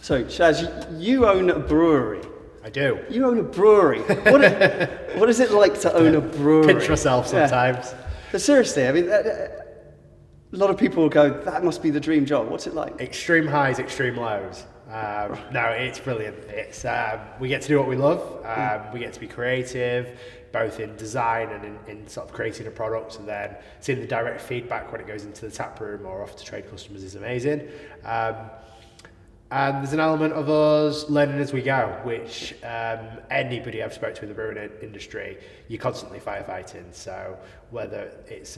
So, Shaz, you own a brewery. I do. You own a brewery. What is it like to own a brewery? Pinch myself sometimes. Yeah. But seriously, I mean, a lot of people will go, that must be the dream job. What's it like? Extreme highs, extreme lows. No, it's brilliant. It's we get to do what we love. We get to be creative, both in design and in sort of creating a product, and then seeing the direct feedback when it goes into the tap room or off to trade customers is amazing. And there's an element of us learning as we go, which anybody I've spoke to in the brewing industry, you're constantly firefighting. So whether it's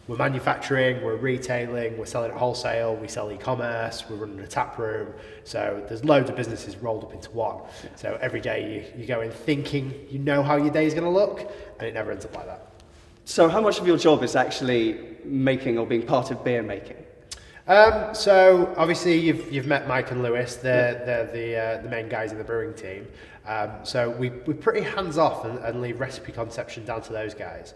we're manufacturing, we're retailing, we're selling at wholesale, we sell e-commerce, we're running a tap room. So there's loads of businesses rolled up into one. So every day you go in thinking you know how your day is going to look, and it never ends up like that. So how much of your job is actually making or being part of beer making? So obviously you've met Mike and Lewis. They're the main guys in the brewing team. So we're pretty hands off and leave recipe conception down to those guys.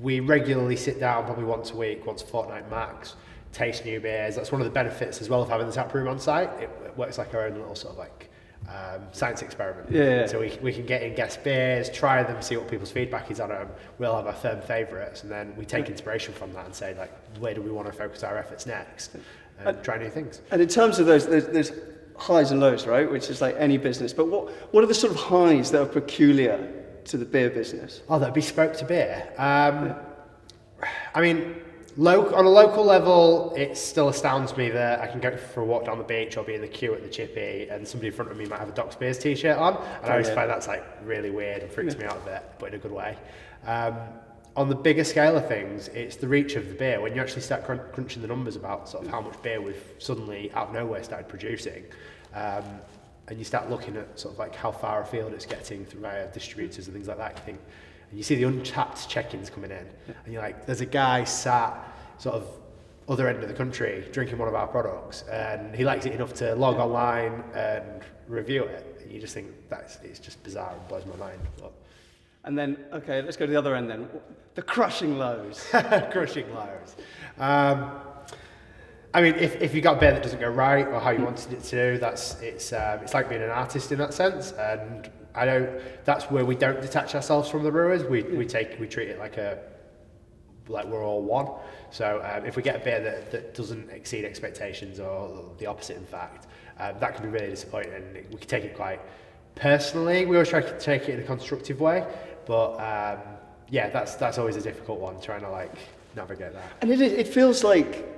We regularly sit down probably once a week, once a fortnight max, taste new beers. That's one of the benefits as well of having the tap room on site. It works like our own little sort of like science experiment. So we can get in guest beers, try them, see what people's feedback is on them. We'll have our firm favourites, and then we take inspiration from that and say, like, where do we want to focus our efforts next, and try new things. And in terms of those, there's highs and lows, right? Which is like any business. But what are the sort of highs that are peculiar to the beer business? Oh, that bespoke to beer. I mean, on a local level, it still astounds me that I can go for a walk down the beach or be in the queue at the Chippy and somebody in front of me might have a Doc's Beers t-shirt on. And I always find that's like really weird and freaks me out a bit, but in a good way. On the bigger scale of things, it's the reach of the beer. When you actually start crunching the numbers about sort of how much beer we've suddenly out of nowhere started producing, and you start looking at sort of like how far afield it's getting through via distributors and things like that, you think, and you see the untapped check-ins coming in, and you're like, there's a guy sat sort of other end of the country drinking one of our products, and he likes it enough to log online and review it. And you just think it's just bizarre and blows my mind. But. And then, okay, let's go to the other end then. The crushing lows. Crushing lows. I mean, if you got beer that doesn't go right or how you wanted it to, it's like being an artist in that sense. And I know that's where we don't detach ourselves from the brewers. We treat it like we're all one. So if we get a beer that doesn't exceed expectations or the opposite, in fact, that can be really disappointing. We can take it quite personally. We always try to take it in a constructive way, but that's always a difficult one, trying to like navigate that. And it feels like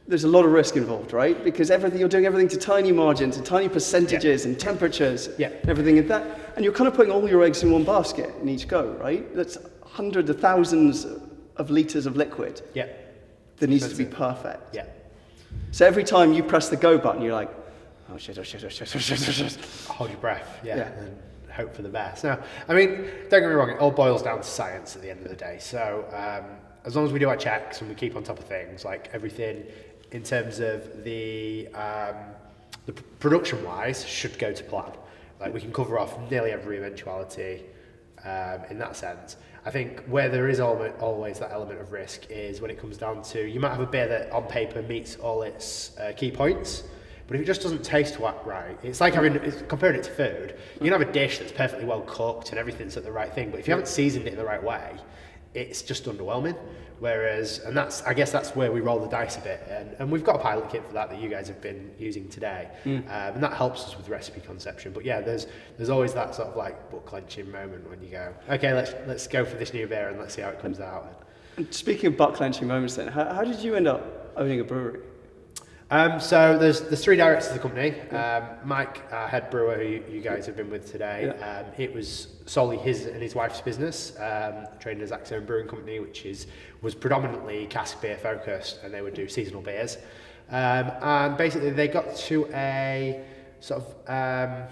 there's a lot of risk involved, right? Because you're doing everything to tiny margins and tiny percentages and temperatures and everything and that. And you're kind of putting all your eggs in one basket in each go, right? That's hundreds of thousands of litres of liquid that needs to be perfect. So every time you press the go button, you're like, oh shit. Hold your breath, and hope for the best. Now, I mean, don't get me wrong, it all boils down to science at the end of the day. So as long as we do our checks and we keep on top of things, like everything in terms of the production-wise should go to plan. Like we can cover off nearly every eventuality in that sense. I think where there is always that element of risk is when it comes down to, you might have a beer that on paper meets all its key points, but if it just doesn't taste right, it's like comparing it to food. You can have a dish that's perfectly well cooked and everything's at the right thing, but if you haven't seasoned it in the right way, it's just underwhelming. Whereas, and I guess that's where we roll the dice a bit, and we've got a pilot kit for that you guys have been using today, and that helps us with recipe conception. But yeah, there's always that sort of like butt clenching moment when you go, okay, let's go for this new beer and let's see how it comes out. And speaking of butt clenching moments, then, how did you end up owning a brewery? So there's three directors of the company. Mike, our head brewer, who you guys have been with today, it was solely his and his wife's business, trading as Axone Brewing Company, which was predominantly cask beer focused, and they would do seasonal beers. And basically they got to a sort of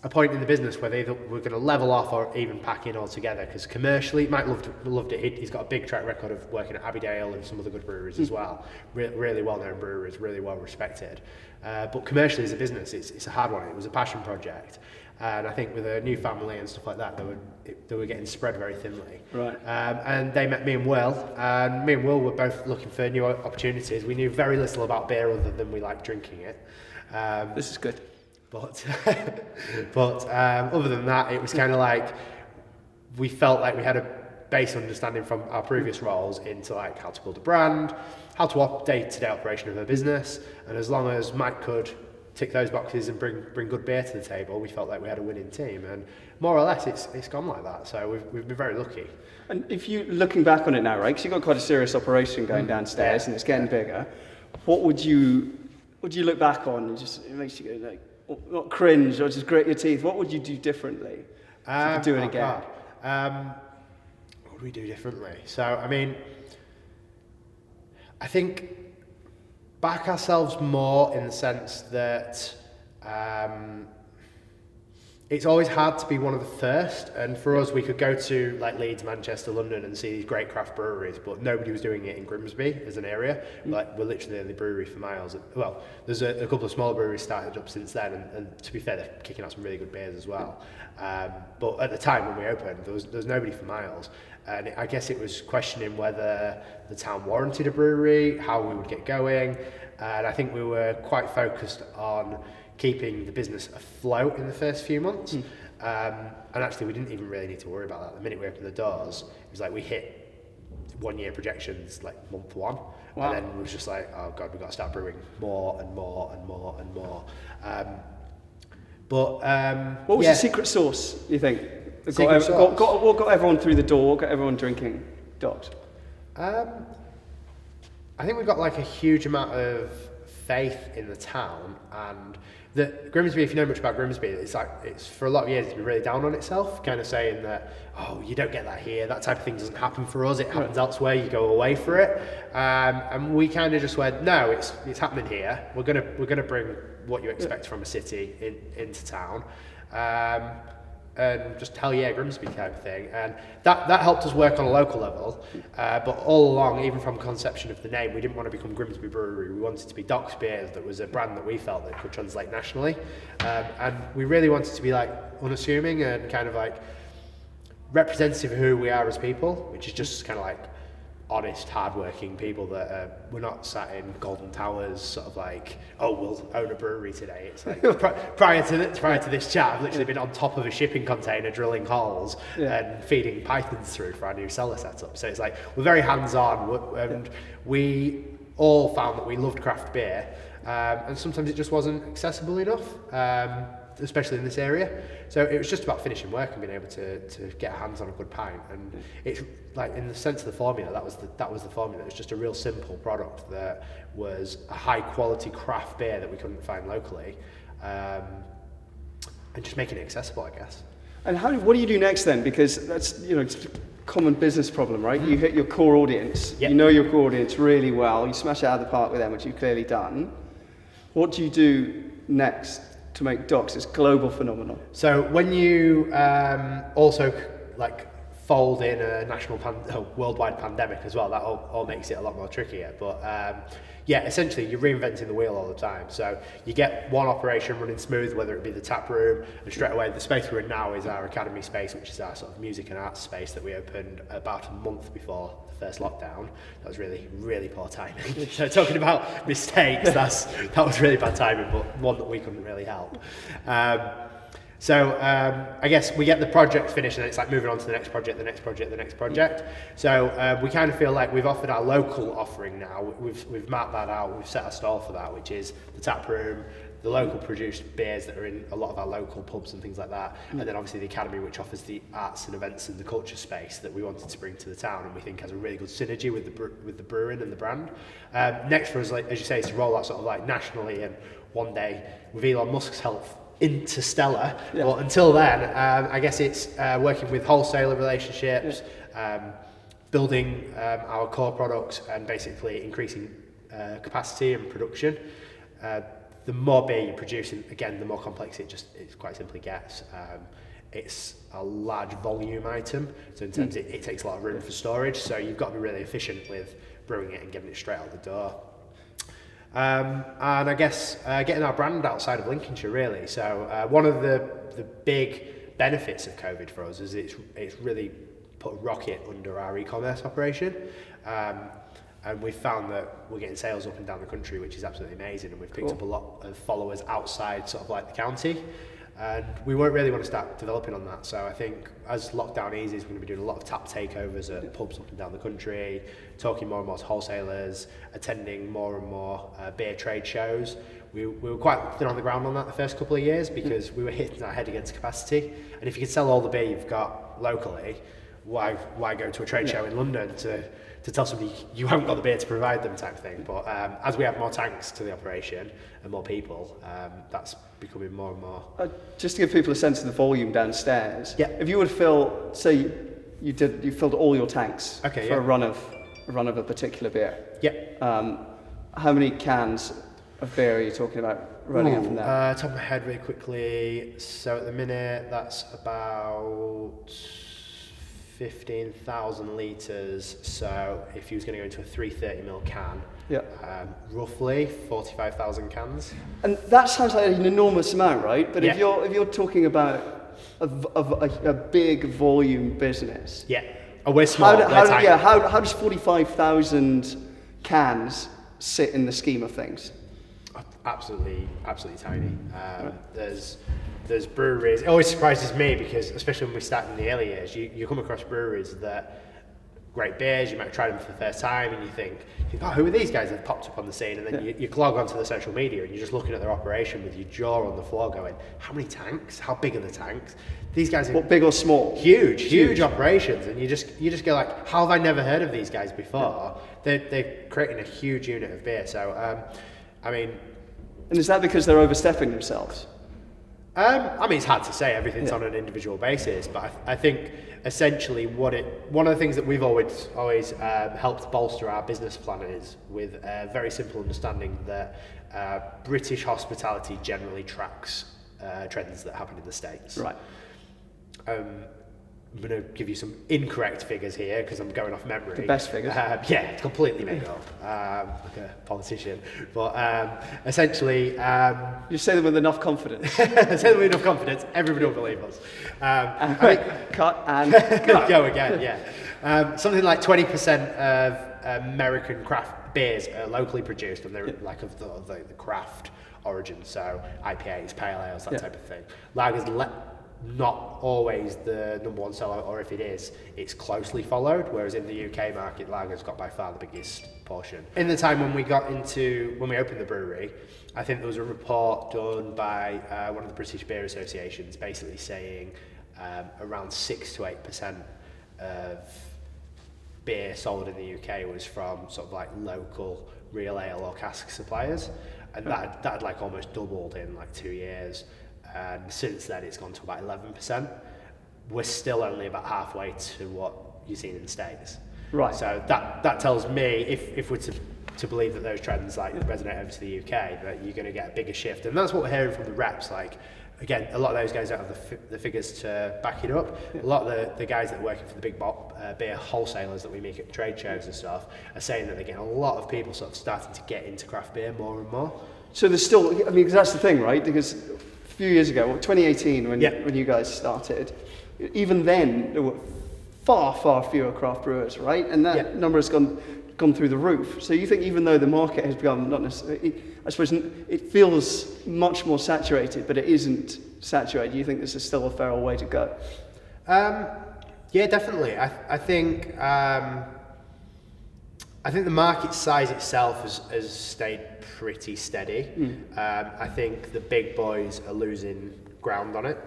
a point in the business where they were going to level off or even pack in altogether, because commercially Mike loved it. He's got a big track record of working at Abbeydale and some other good breweries as well. Really well-known breweries, really well respected. But commercially as a business, it's a hard one. It was a passion project. And I think with a new family and stuff like that, they were getting spread very thinly. Right. And they met me and Will, and me and Will were both looking for new opportunities. We knew very little about beer other than we liked drinking it. This is good. But other than that, it was kind of like we felt like we had a base understanding from our previous roles into like how to build a brand, how to day-to-day operation of a business, and as long as Mike could tick those boxes and bring good beer to the table, we felt like we had a winning team, and more or less it's gone like that. So we've been very lucky. And if you looking back on it now, right? Because you've got quite a serious operation going downstairs, and it's getting bigger. What would you look back on and just it makes you go like not cringe or just grit your teeth? What would you do differently if you could do it again? What would we do differently? So I mean, I think back ourselves more in the sense that it's always hard to be one of the first, and for us we could go to like Leeds, Manchester, London and see these great craft breweries, but nobody was doing it in Grimsby as an area. Like we're literally the only brewery for miles. Well, there's a couple of smaller breweries started up since then, and to be fair, they're kicking out some really good beers as well. But at the time when we opened, there was nobody for miles, and I guess it was questioning whether the town warranted a brewery, how we would get going, and I think we were quite focused on keeping the business afloat in the first few months. And actually we didn't even really need to worry about that. The minute we opened the doors, it was like we hit 1 year projections like month one. Wow. And then it was just like, oh God, we've got to start brewing more and more and more and more. What was your secret sauce, you think? What got everyone through the door, got everyone drinking Docks? I think we've got like a huge amount of faith in the town, and that Grimsby, if you know much about Grimsby, it's for a lot of years it's been really down on itself, kind of saying that, oh, you don't get that here, that type of thing doesn't happen for us, it happens elsewhere, you go away for it. And we kind of just went, no, it's happening here. We're gonna bring what you expect from a city into town. And just hell yeah, Grimsby type of thing, and that helped us work on a local level. But all along, even from conception of the name, we didn't want to become Grimsby Brewery. We wanted to be Docks Beers. That was a brand that we felt that could translate nationally, and we really wanted to be like unassuming and kind of like representative of who we are as people, which is just kind of like honest, hard-working people that we're not sat in golden towers, sort of like, oh, we'll own a brewery today. It's like prior to this chat, I've literally been on top of a shipping container drilling holes and feeding pythons through for our new cellar setup. So it's like we're very hands-on, and we all found that we loved craft beer, and sometimes it just wasn't accessible enough. Especially in this area, so it was just about finishing work and being able to get hands on a good pint. And it's like, in the sense of the formula, that was the formula. It was just a real simple product that was a high quality craft beer that we couldn't find locally, and just making it accessible, I guess. And what do you do next then? Because that's it's a common business problem, right? You hit your core audience. You know your core audience really well. You smash it out of the park with them, which you've clearly done. What do you do next to make Docks this global phenomenon? So when you also like fold in a worldwide pandemic as well, that all makes it a lot more trickier. But essentially you're reinventing the wheel all the time. So you get one operation running smooth, whether it be the tap room, and straight away the space we're in now is our academy space, which is our sort of music and arts space that we opened about a month before the first lockdown. That was really, really poor timing. So talking about mistakes, that was really bad timing, but one that we couldn't really help. I guess we get the project finished and it's like moving on to the next project, the next project, the next project. So we kind of feel like we've offered our local offering now. We've mapped that out. We've set a stall for that, which is the tap room, the local produced beers that are in a lot of our local pubs and things like that. And then obviously the academy, which offers the arts and events and the culture space that we wanted to bring to the town, and we think has a really good synergy with the brewing and the brand. Next for us, like, as you say, is to roll that sort of like nationally, and one day with Elon Musk's help interstellar. But until then, I guess it's working with wholesaler relationships, building our core products, and basically increasing capacity and production. The more beer you produce, and again, the more complex it quite simply gets. It's a large volume item, so in terms it takes a lot of room for storage, so you've got to be really efficient with brewing it and getting it straight out the door. And I guess getting our brand outside of Lincolnshire, really. So one of the big benefits of COVID for us is it's really put a rocket under our e-commerce operation. And we've found that we're getting sales up and down the country, which is absolutely amazing. And we've picked up a lot of followers outside sort of like the county. And we won't really want to start developing on that. So I think as lockdown eases, we're going to be doing a lot of tap takeovers at pubs up and down the country, talking more and more to wholesalers, attending more and more beer trade shows. We were quite thin on the ground on that the first couple of years because we were hitting our head against capacity. And if you can sell all the beer you've got locally, why go to a trade show in London to tell somebody you haven't got the beer to provide them type thing. But as we add more tanks to the operation and more people, that's becoming more and more. Just to give people a sense of the volume downstairs, yeah. If you would fill, say you filled all your tanks for a run of a particular beer, how many cans of beer are you talking about running out from there? Top of my head really quickly, so at the minute that's about 15,000 litres, so if you was going to go into a 330ml can, roughly 45,000 cans. And that sounds like an enormous amount, right? But if you're talking about a big volume business, we're small. How does 45,000 cans sit in the scheme of things? Absolutely tiny. There's breweries. It always surprises me because, especially when we start in the early years, you come across breweries that great beers. You might try them for the first time, and you think, oh, who are these guys that have popped up on the scene? And then you log onto the social media, and you're just looking at their operation with your jaw on the floor, going, how many tanks? How big are the tanks? These guys are big or small? Huge operations, and you just go like, how have I never heard of these guys before? They're creating a huge unit of beer. So, I mean. And is that because they're overstepping themselves? I mean, it's hard to say. Everything's on an individual basis, but I think essentially one of the things that we've always helped bolster our business plan is with a very simple understanding that British hospitality generally tracks trends that happen in the States. Right. I'm going to give you some incorrect figures here because I'm going off memory. The best figures? It's completely made up, like a politician. But essentially... you say them with enough confidence. Say them with enough confidence, everybody will believe us. Cut and go again, something like 20% of American craft beers are locally produced, and they're like of the craft origin, so IPAs, pale ales, that type of thing. Lagers not always the number one seller, or if it is, it's closely followed, whereas in the UK market, lager's got by far the biggest portion. In the time when we opened the brewery, I think there was a report done by one of the British beer associations basically saying around 6 to 8% of beer sold in the UK was from sort of like local real ale or cask suppliers, and that had like almost doubled in like 2 years. And since then it's gone to about 11%. We're still only about halfway to what you've seen in the States. Right. So that tells me, if we're to believe that those trends like resonate over to the UK, that you're going to get a bigger shift. And that's what we're hearing from the reps. Like, again, a lot of those guys don't have the figures to back it up. A lot of the guys that are working for the big beer wholesalers that we meet at trade shows and stuff are saying that they're getting a lot of people sort of starting to get into craft beer more and more. So there's still, I mean, 'cause that's the thing, right? Because a few years ago, 2018, when you guys started, even then there were far fewer craft brewers, right? And that number has gone through the roof. So you think even though the market has become not necessarily, I suppose it feels much more saturated, but it isn't saturated. You think this is still a fair way to go? Yeah, definitely. I think the market size itself has stayed pretty steady. I think the big boys are losing ground on it.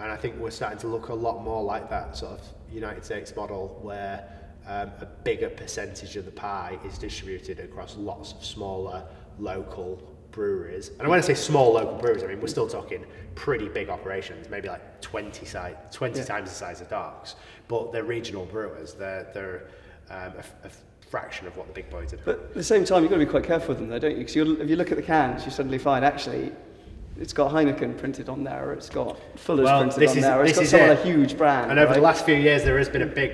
And I think we're starting to look a lot more like that sort of United States model where a bigger percentage of the pie is distributed across lots of smaller local breweries. And when I say small local breweries, I mean, we're still talking pretty big operations, maybe like 20 times the size of Darks, but they're regional brewers. They're a fraction of what the big boys are doing. But at the same time, you've got to be quite careful with them though, don't you? Because if you look at the cans, you suddenly find actually it's got Heineken printed on there, or it's got Fuller's printed on there, or it's got some other huge brand. And over the last few years, there has been a big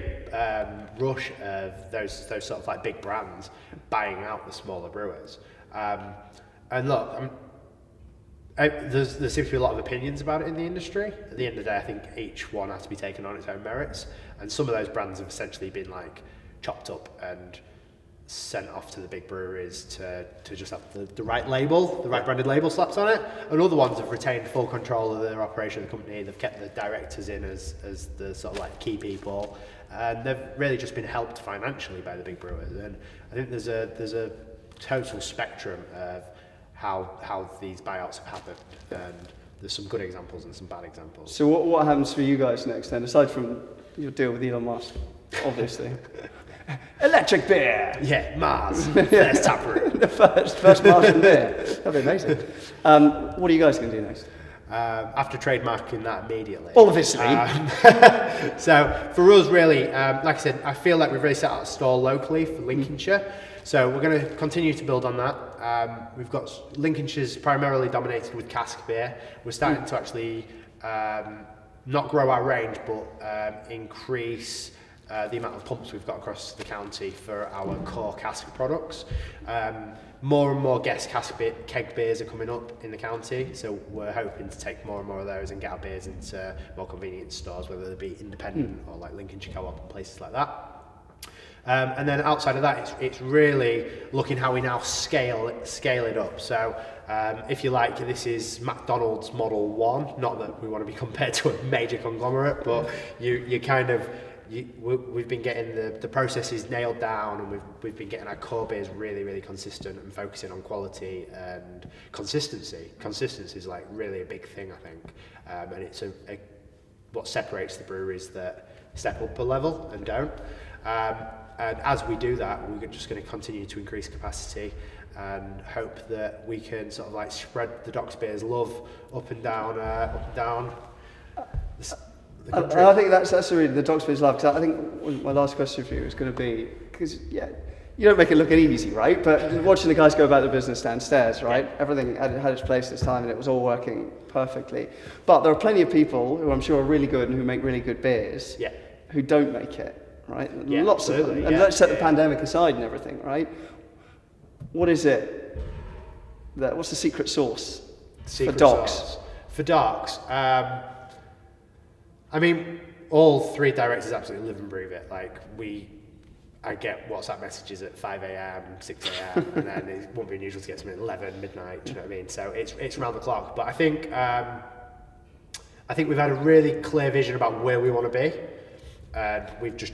rush of those sort of like big brands buying out the smaller brewers. And look, there seems to be a lot of opinions about it in the industry. At the end of the day, I think each one has to be taken on its own merits. And some of those brands have essentially been like chopped up and sent off to the big breweries to just have the right label, the right branded label slapped on it. And other ones have retained full control of their operation of the company. They've kept the directors in as the sort of like key people, and they've really just been helped financially by the big brewers. And I think there's a total spectrum of how these buyouts have happened, and there's some good examples and some bad examples. So what happens for you guys next then, aside from your deal with Elon Musk, obviously? Electric beer! Yeah, Mars, first tap room. The first Martian beer. That'd be amazing. What are you guys going to do next? After trademarking that immediately. Obviously. So for us, really, like I said, I feel like we've really set out a stall locally for Lincolnshire. So we're going to continue to build on that. We've got Lincolnshire's primarily dominated with cask beer. We're starting to actually not grow our range, but increase the amount of pumps we've got across the county for our core cask products. More and more guest keg beers are coming up in the county, so we're hoping to take more and more of those and get our beers into more convenience stores, whether they be independent or like Lincolnshire Co-op and places like that. And then outside of that, it's really looking how we now scale it up. So if you like, this is McDonald's Model 1, not that we want to be compared to a major conglomerate, but we've been getting the processes nailed down, and we've been getting our core beers really, really consistent and focusing on quality and consistency. Consistency is like really a big thing, I think, and it's what separates the breweries that step up a level and don't. And as we do that, we're just going to continue to increase capacity and hope that we can sort of like spread the Docks Beers love up and down. I think that's really the Docks Beers love, because I think my last question for you is going to be, because you don't make it look easy, right? But watching the guys go about the business downstairs, right? Yeah. Everything had its place this time, and it was all working perfectly. But there are plenty of people who I'm sure are really good and who make really good beers, who don't make it. Right? Yeah, lots of them. And let's set the pandemic aside and everything, right? What is it? What's the secret sauce for Docks? For Docks, I mean, all three directors absolutely live and breathe it. Like, I get WhatsApp messages at 5 a.m, 6 a.m, and then it won't be unusual to get something at 11, midnight, do you know what I mean? So it's around the clock. But I think we've had a really clear vision about where we want to be. And we've just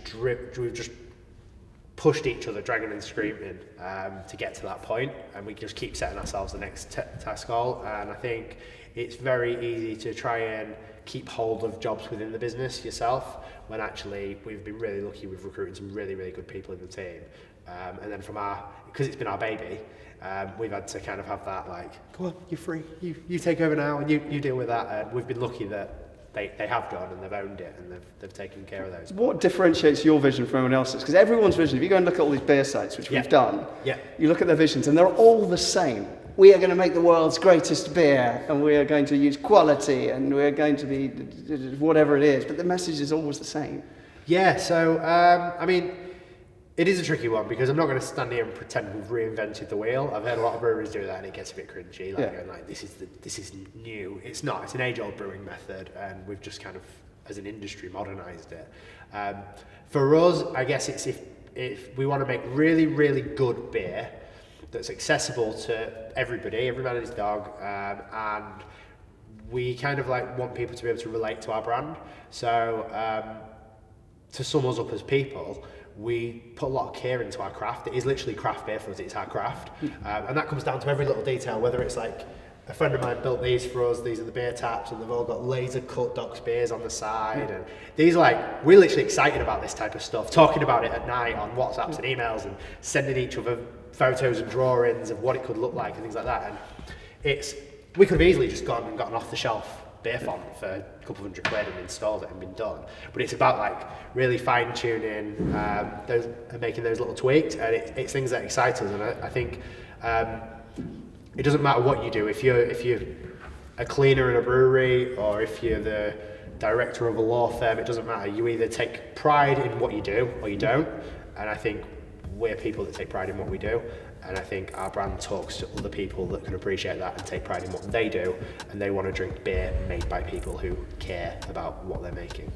pushed each other, dragging and screaming, to get to that point, and we just keep setting ourselves the next task goal. And I think it's very easy to try and keep hold of jobs within the business yourself, when actually we've been really lucky. We've recruited some really, really good people in the team, and then because it's been our baby, we've had to kind of have that like, come on, you're free, you take over now, and you deal with that. And we've been lucky that they have done, and they've owned it, and they've taken care of those. What differentiates your vision from everyone else's? Because everyone's vision, if you go and look at all these beer sites, which we've done, you look at their visions, and they're all the same. We are going to make the world's greatest beer, and we are going to use quality, and we're going to be whatever it is, but the message is always the same. Yeah, so, I mean, it is a tricky one, because I'm not going to stand here and pretend we've reinvented the wheel. I've heard a lot of breweries do that, and it gets a bit cringy, going like, this is new. It's not. It's an age-old brewing method, and we've just kind of, as an industry, modernised it. For us, I guess it's if we want to make really, really good beer that's accessible to everybody, every man and his dog, and we kind of like want people to be able to relate to our brand. So to sum us up as people, we put a lot of care into our craft. It is literally craft beer for us, it's our craft. And that comes down to every little detail, whether it's like, a friend of mine built these for us, these are the beer taps, and they've all got laser cut Docks beers on the side. And these we're literally excited about this type of stuff, talking about it at night on WhatsApps and emails, and sending each other photos and drawings of what it could look like and things like that. And we could have easily just gone and gotten off the shelf beer font for a couple of £100 and installed it and been done. But it's about like really fine tuning those and making those little tweaks, and it's things that excite us. And I think it doesn't matter what you do. If you're a cleaner in a brewery, or if you're the director of a law firm, it doesn't matter. You either take pride in what you do or you don't. And I think we're people that take pride in what we do. And I think our brand talks to other people that can appreciate that and take pride in what they do, and they want to drink beer made by people who care about what they're making.